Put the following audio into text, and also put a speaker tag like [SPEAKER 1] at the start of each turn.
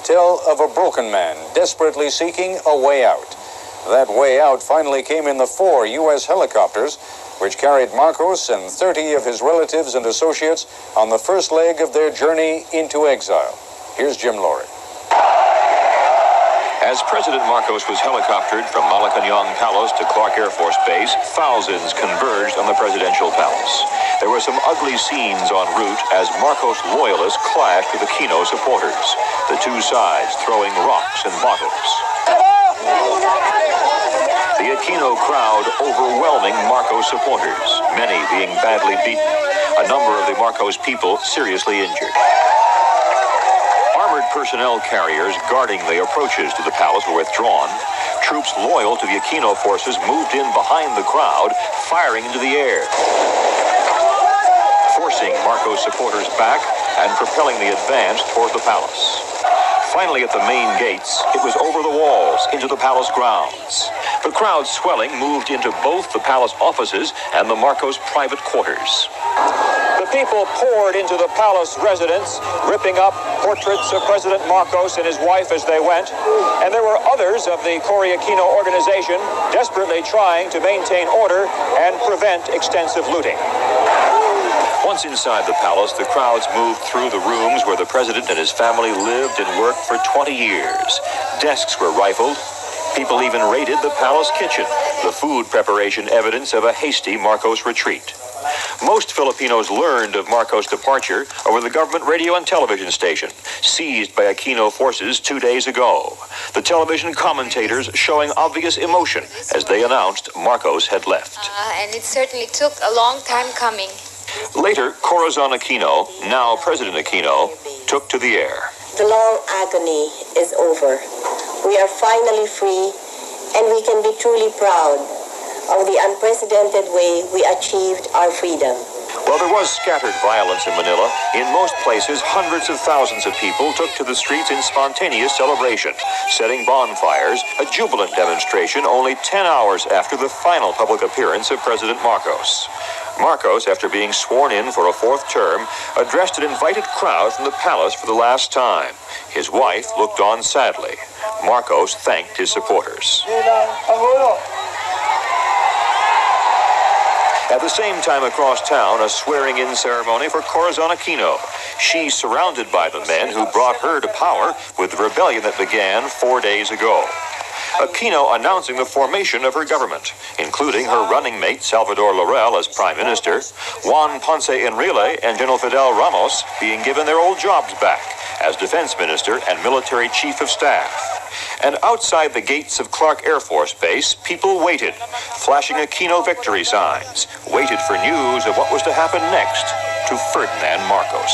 [SPEAKER 1] tell of a broken man desperately seeking a way out. That way out finally came in the 4 U.S. helicopters, which carried Marcos and 30 of his relatives and associates on the first leg of their journey into exile. Here's Jim Laurie.
[SPEAKER 2] As President Marcos was helicoptered from Malacañang Palace to Clark Air Force Base, thousands converged on the presidential palace. There were some ugly scenes en route as Marcos loyalists clashed with Aquino supporters, the two sides throwing rocks and bottles. The Aquino crowd overwhelming Marcos supporters, many being badly beaten, a number of the Marcos people seriously injured. Armored personnel carriers guarding the approaches to the palace were withdrawn. Troops loyal to the Aquino forces moved in behind the crowd, firing into the air, forcing Marcos supporters back and propelling the advance toward the palace. Finally, at the main gates, it was over the walls into the palace grounds. The crowd swelling moved into both the palace offices and the Marcos private quarters. The people poured into the palace residence, ripping up portraits of President Marcos and his wife as they went, and there were others of the Cory Aquino organization desperately trying to maintain order and prevent extensive looting. Once inside the palace, the crowds moved through the rooms where the president and his family lived and worked for 20 years. Desks were rifled. People even raided the palace kitchen, the food preparation evidence of a hasty Marcos retreat. Most Filipinos learned of Marcos' departure over the government radio and television station, seized by Aquino forces 2 days ago. The television commentators showing obvious emotion as they announced Marcos had left.
[SPEAKER 3] And it certainly took a long time coming.
[SPEAKER 2] Later, Corazon Aquino, now President Aquino, took to the air.
[SPEAKER 4] The long agony is over. We are finally free, and we can be truly proud of the unprecedented way we achieved our freedom.
[SPEAKER 2] While there was scattered violence in Manila, in most places hundreds of thousands of people took to the streets in spontaneous celebration, setting bonfires, a jubilant demonstration only 10 hours after the final public appearance of President Marcos. Marcos, after being sworn in for a 4th term, addressed an invited crowd from the palace for the last time. His wife looked on sadly. Marcos thanked his supporters. At the same time across town, a swearing-in ceremony for Corazon Aquino. She's surrounded by the men who brought her to power with the rebellion that began 4 days ago. Aquino announcing the formation of her government, including her running mate Salvador Laurel as Prime Minister, Juan Ponce Enrile and General Fidel Ramos being given their old jobs back as Defense Minister and Military Chief of Staff. And outside the gates of Clark Air Force Base, people waited, flashing Aquino victory signs, waited for news of what was to happen next to Ferdinand Marcos.